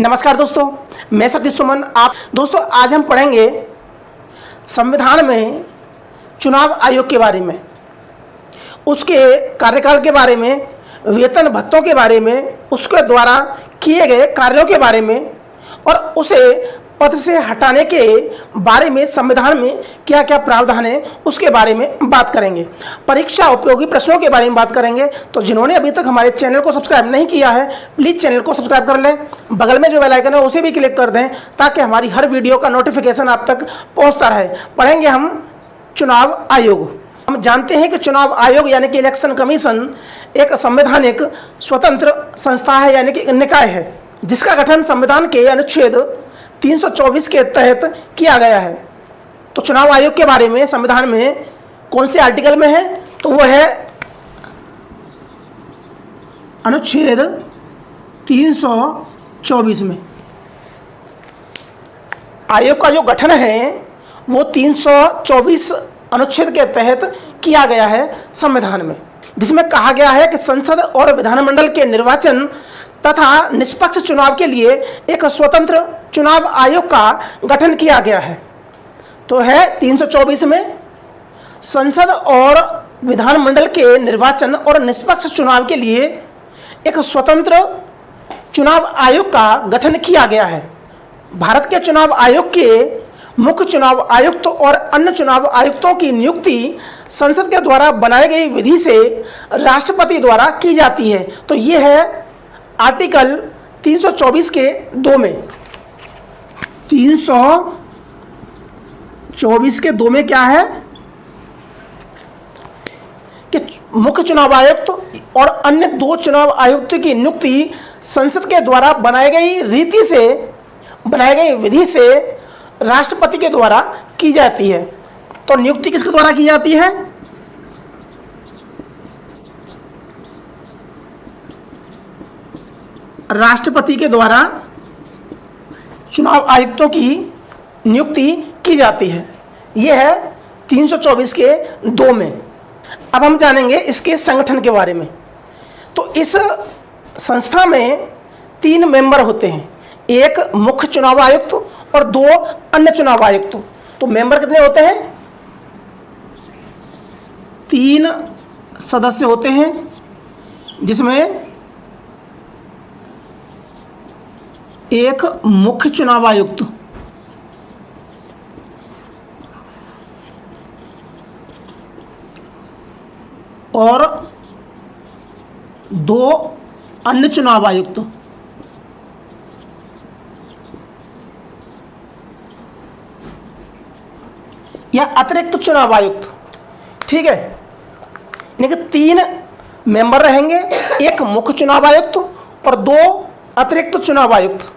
नमस्कार दोस्तों, मैं सतीश सुमन। आप दोस्तों आज हम पढ़ेंगे संविधान में चुनाव आयोग के बारे में, उसके कार्यकाल के बारे में, वेतन भत्तों के बारे में, उसके द्वारा किए गए कार्यों के बारे में और उसे पद से हटाने के बारे में संविधान में क्या क्या प्रावधान है उसके बारे में बात करेंगे। परीक्षा उपयोगी प्रश्नों के बारे में बात करेंगे। तो जिन्होंने अभी तक हमारे चैनल को सब्सक्राइब नहीं किया है प्लीज़ चैनल को सब्सक्राइब कर लें, बगल में जो बेल आइकन है उसे भी क्लिक कर दें ताकि हमारी हर वीडियो का नोटिफिकेशन आप तक पहुँचता रहे। पढ़ेंगे हम चुनाव आयोग। हम जानते हैं कि चुनाव आयोग यानी कि इलेक्शन कमीशन एक संवैधानिक स्वतंत्र संस्था है यानी कि निकाय है, जिसका गठन संविधान के अनुच्छेद 324 के तहत किया गया है। तो चुनाव आयोग के बारे में संविधान में कौन से आर्टिकल में है, तो वो है अनुच्छेद 324 में। आयोग का जो गठन है वो 324 अनुच्छेद के तहत किया गया है संविधान में, जिसमें कहा गया है कि संसद और विधानमंडल के निर्वाचन तथा निष्पक्ष चुनाव के लिए एक स्वतंत्र चुनाव आयोग का गठन किया गया है। तो है 324 में संसद और विधानमंडल के निर्वाचन और निष्पक्ष चुनाव के लिए एक स्वतंत्र चुनाव आयोग का गठन किया गया है। भारत के चुनाव आयोग के मुख्य चुनाव आयुक्त और अन्य चुनाव आयुक्तों की नियुक्ति संसद के द्वारा बनाई गई विधि से राष्ट्रपति द्वारा की जाती है। तो ये है आर्टिकल 324 के 2 में। 324 के 2 में क्या है कि मुख्य चुनाव आयुक्त और अन्य 2 चुनाव आयुक्त की नियुक्ति संसद के द्वारा बनाई गई विधि से राष्ट्रपति के द्वारा की जाती है। तो नियुक्ति किसके द्वारा की जाती है? राष्ट्रपति के द्वारा चुनाव आयुक्तों की नियुक्ति की जाती है। यह है 324 के 2 में। अब हम जानेंगे इसके संगठन के बारे में। तो इस संस्था में 3 मेंबर होते हैं, एक मुख्य चुनाव आयुक्त और 2 अन्य चुनाव आयुक्त। तो मेंबर कितने होते हैं? 3 सदस्य होते हैं, जिसमें एक मुख्य चुनाव आयुक्त और 2 अन्य चुनाव आयुक्त। या अतिरिक्त चुनाव आयुक्त, ठीक है। यानी कि 3 मेंबर रहेंगे, एक मुख्य चुनाव आयुक्त और 2 अतिरिक्त चुनाव आयुक्त।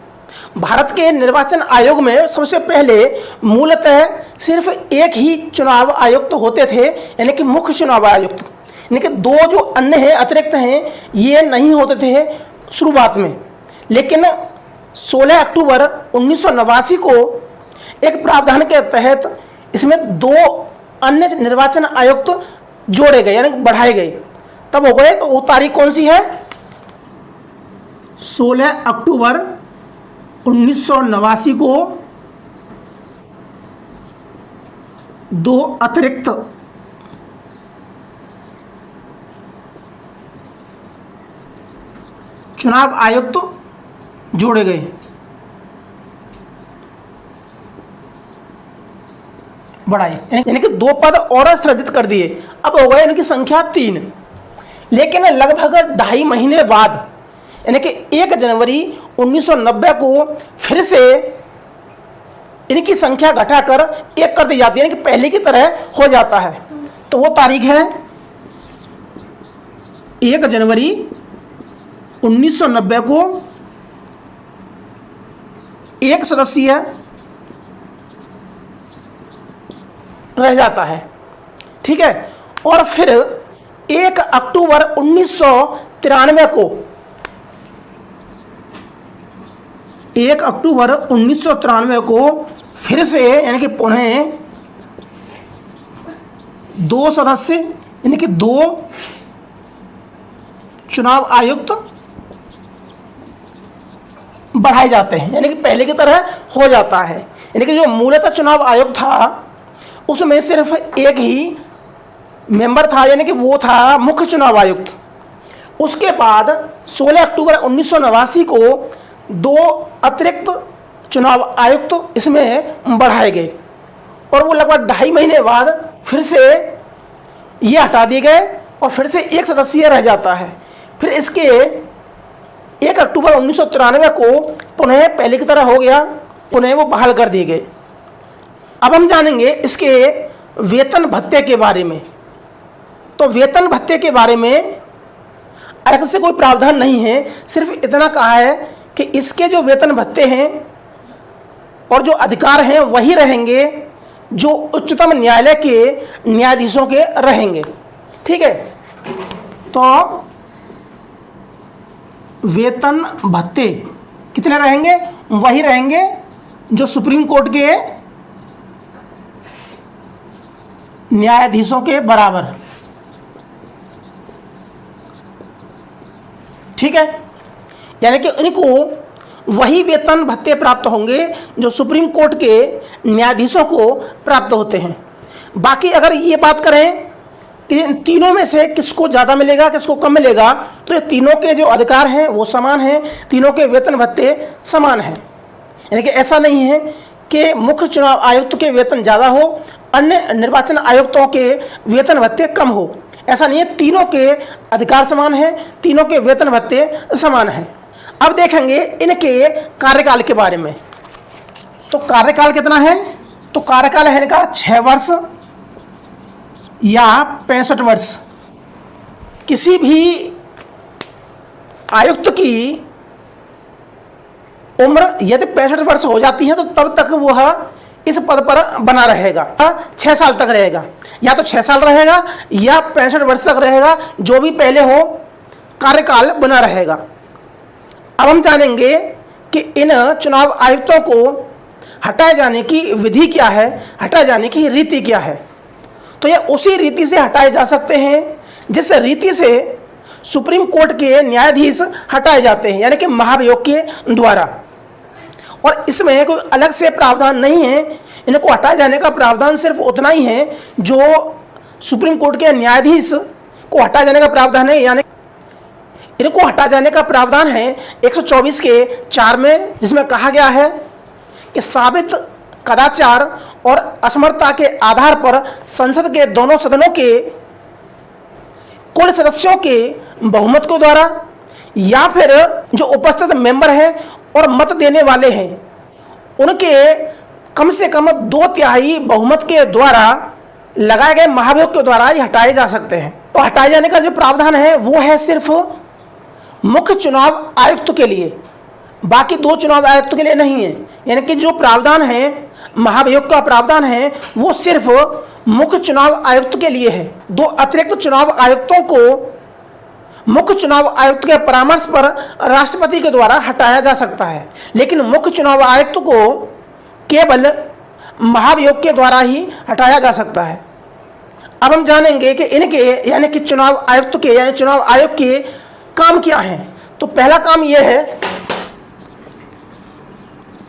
भारत के निर्वाचन आयोग में सबसे पहले मूलतः सिर्फ एक ही चुनाव आयुक्त होते थे, यानी कि मुख्य चुनाव आयुक्त। यानी कि 2 जो अन्य हैं, अतिरिक्त हैं, ये नहीं होते थे शुरुआत में। लेकिन 16 अक्टूबर 1989 को एक प्रावधान के तहत इसमें 2 अन्य निर्वाचन आयुक्त जोड़े गए, यानी बढ़ाए गए। तब हो गए। तो वो तारीख कौन सी है? 16 अक्टूबर 1989 को 2 अतिरिक्त चुनाव आयुक्त जोड़े गए, बढ़ाए, यानी कि 2 पद और सृजित कर दिए। अब हो गए इनकी संख्या 3। लेकिन लगभग 2.5 महीने बाद यानी कि 1 जनवरी 1990 को फिर से इनकी संख्या घटाकर 1 कर दी जाती है, यानी कि पहले की तरह हो जाता है। तो वो तारीख है 1 जनवरी 1990 को 1 सदस्यीय रह जाता है, ठीक है। और फिर 1 अक्टूबर 1993 को 1 अक्टूबर 1993 को फिर से यानी कि पुनः 2 सदस्य यानी कि 2 चुनाव आयुक्त बढ़ाए जाते हैं, यानी कि पहले की तरह हो जाता है। यानी कि जो मूलतः चुनाव आयोग था उसमें सिर्फ एक ही मेंबर था, यानी कि वो था मुख्य चुनाव आयुक्त। उसके बाद 16 अक्टूबर 1989 को 2 अतिरिक्त चुनाव आयुक्त इसमें बढ़ाए गए और वो लगभग 2.5 महीने बाद फिर से ये हटा दिए गए और फिर से एक सदस्यीय रह जाता है। फिर इसके 1 अक्टूबर 1993 को पुनः पहले की तरह हो गया, पुनः वो बहाल कर दिए गए। अब हम जानेंगे इसके वेतन भत्ते के बारे में। तो वेतन भत्ते के बारे में अलग से कोई प्रावधान नहीं है, सिर्फ इतना कहा है कि इसके जो वेतन भत्ते हैं और जो अधिकार हैं वही रहेंगे जो उच्चतम न्यायालय के न्यायाधीशों के रहेंगे। ठीक है, तो वेतन भत्ते कितने रहेंगे? वही रहेंगे जो सुप्रीम कोर्ट के न्यायाधीशों के बराबर। ठीक है, यानी कि इनको वही वेतन भत्ते प्राप्त होंगे जो सुप्रीम कोर्ट के न्यायाधीशों को प्राप्त होते हैं। बाकी अगर ये बात करें कि इन तीनों में से किसको ज़्यादा मिलेगा किसको कम मिलेगा, तो ये तीनों के जो अधिकार हैं वो समान हैं, तीनों के वेतन भत्ते समान हैं। यानी कि ऐसा नहीं है कि मुख्य चुनाव आयुक्त के वेतन ज़्यादा हो, अन्य निर्वाचन आयुक्तों के वेतन भत्ते कम हो, ऐसा नहीं है। तीनों के अधिकार समान हैं, तीनों के वेतन भत्ते समान हैं। अब देखेंगे इनके कार्यकाल के बारे में। तो कार्यकाल कितना है? तो कार्यकाल है इनका 6 वर्ष या 65 वर्ष। किसी भी आयुक्त की उम्र यदि 65 वर्ष हो जाती है तो तब तक वह इस पद पर बना रहेगा, 6 साल तक रहेगा। या तो 6 साल रहेगा या 65 वर्ष तक रहेगा, जो भी पहले हो कार्यकाल बना रहेगा। अब हम जानेंगे कि इन चुनाव आयुक्तों को हटाए जाने की विधि क्या है, हटाए जाने की रीति क्या है। तो ये उसी रीति से हटाए जा सकते हैं जिस रीति से सुप्रीम कोर्ट के न्यायाधीश हटाए जाते हैं, यानी कि महाभियोग के द्वारा। और इसमें कोई अलग से प्रावधान नहीं है, इनको हटाए जाने का प्रावधान सिर्फ उतना ही है जो सुप्रीम कोर्ट के न्यायाधीश को हटाए जाने का प्रावधान है। यानी इनको हटा जाने का प्रावधान है 124 के 4 में, जिसमें कहा गया है कि साबित कदाचार और असमर्थता के आधार पर संसद के दोनों सदनों के कुल सदस्यों के बहुमत के द्वारा या फिर जो उपस्थित मेंबर हैं और मत देने वाले हैं उनके कम से कम 2/3 बहुमत के द्वारा लगाए गए महाभियोग के द्वारा ये हटाए जा सकते हैं। तो हटाए जाने का जो प्रावधान है वो है सिर्फ मुख्य चुनाव आयुक्त के लिए, बाकी 2 चुनाव आयुक्त के लिए नहीं है। यानी कि जो प्रावधान है महाभियोग का प्रावधान है वो सिर्फ मुख्य चुनाव आयुक्त के लिए है। 2 अतिरिक्त चुनाव आयुक्तों को मुख्य चुनाव आयुक्त के परामर्श पर राष्ट्रपति के द्वारा हटाया जा सकता है, लेकिन मुख्य चुनाव आयुक्त को केवल महाभियोग के द्वारा ही हटाया जा सकता है। अब हम जानेंगे कि इनके यानी कि चुनाव आयुक्त के यानी चुनाव आयोग के काम क्या हैं। तो पहला काम यह है,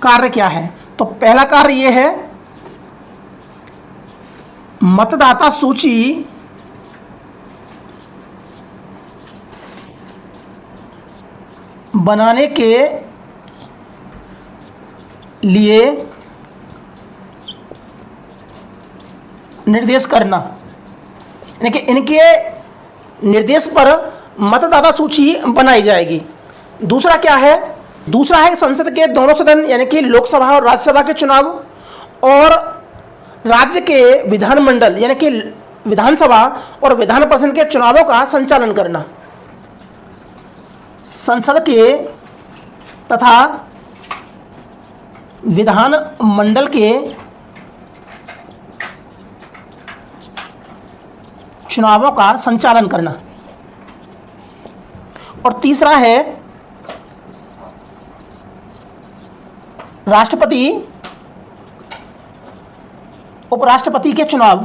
कार्य क्या है? तो पहला कार्य यह है मतदाता सूची बनाने के लिए निर्देश करना, यानी कि इनके निर्देश पर मतदाता सूची बनाई जाएगी। दूसरा क्या है? दूसरा है संसद के दोनों सदन यानी कि लोकसभा और राज्यसभा के चुनाव और राज्य के विधानमंडल यानी कि विधानसभा और विधान परिषद के चुनावों का संचालन करना। संसद के तथा विधान मंडल के चुनावों का संचालन करना। और तीसरा है राष्ट्रपति उपराष्ट्रपति के चुनाव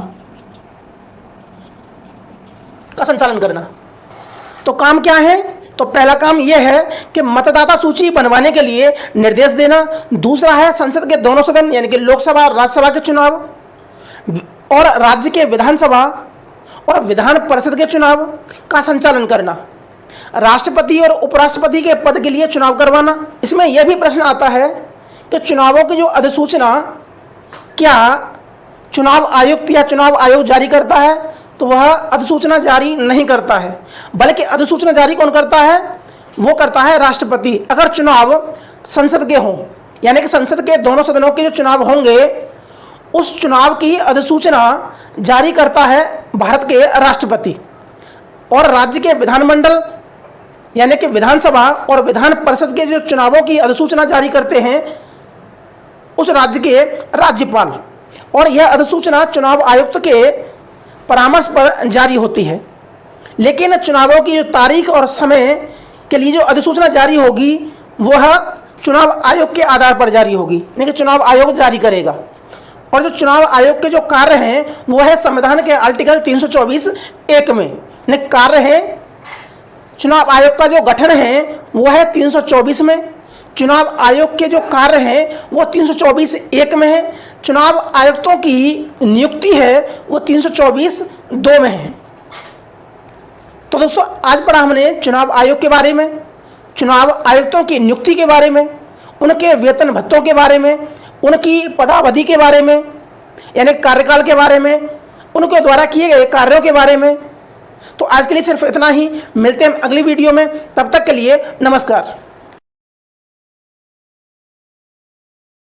का संचालन करना। तो काम क्या है? तो पहला काम यह है कि मतदाता सूची बनवाने के लिए निर्देश देना। दूसरा है संसद के दोनों सदन यानी कि लोकसभा और राज्यसभा के चुनाव और राज्य के विधानसभा और विधान परिषद के चुनाव का संचालन करना। राष्ट्रपति और उपराष्ट्रपति के पद के लिए चुनाव करवाना। इसमें यह भी प्रश्न आता है कि चुनावों की जो अधिसूचना क्या चुनाव आयुक्त या चुनाव आयोग जारी करता है, तो वह अधिसूचना जारी नहीं करता है, बल्कि अधिसूचना जारी कौन करता है, वो करता है राष्ट्रपति। अगर चुनाव संसद के हों यानी कि संसद के दोनों सदनों के जो चुनाव होंगे उस चुनाव की अधिसूचना जारी करता है भारत के राष्ट्रपति। और राज्य के विधानमंडल यानी कि विधानसभा और विधान परिषद के जो चुनावों की अधिसूचना जारी करते हैं उस राज्य के राज्यपाल। और यह अधिसूचना चुनाव आयुक्त के परामर्श पर जारी होती है। लेकिन चुनावों की जो तारीख और समय के लिए जो अधिसूचना जारी होगी वह चुनाव आयोग के आधार पर जारी होगी, यानी कि चुनाव आयोग जारी करेगा। और जो चुनाव आयोग के जो कार्य हैं वो है संविधान के आर्टिकल 324(1) में कार्य है। चुनाव आयोग का जो गठन है वो है 324 में। चुनाव आयोग के जो कार्य हैं वो 324(1) में है। चुनाव आयुक्तों की नियुक्ति है वो 324(2) में है। तो दोस्तों आज पढ़ा हमने चुनाव आयोग के बारे में, चुनाव आयुक्तों की नियुक्ति के बारे में, उनके वेतन भत्तों के बारे में, उनकी पदावधि के बारे में यानी कार्यकाल के बारे में, उनके द्वारा किए गए कार्यों के बारे में। तो आज के लिए सिर्फ इतना ही। मिलते हैं अगली वीडियो में, तब तक के लिए नमस्कार।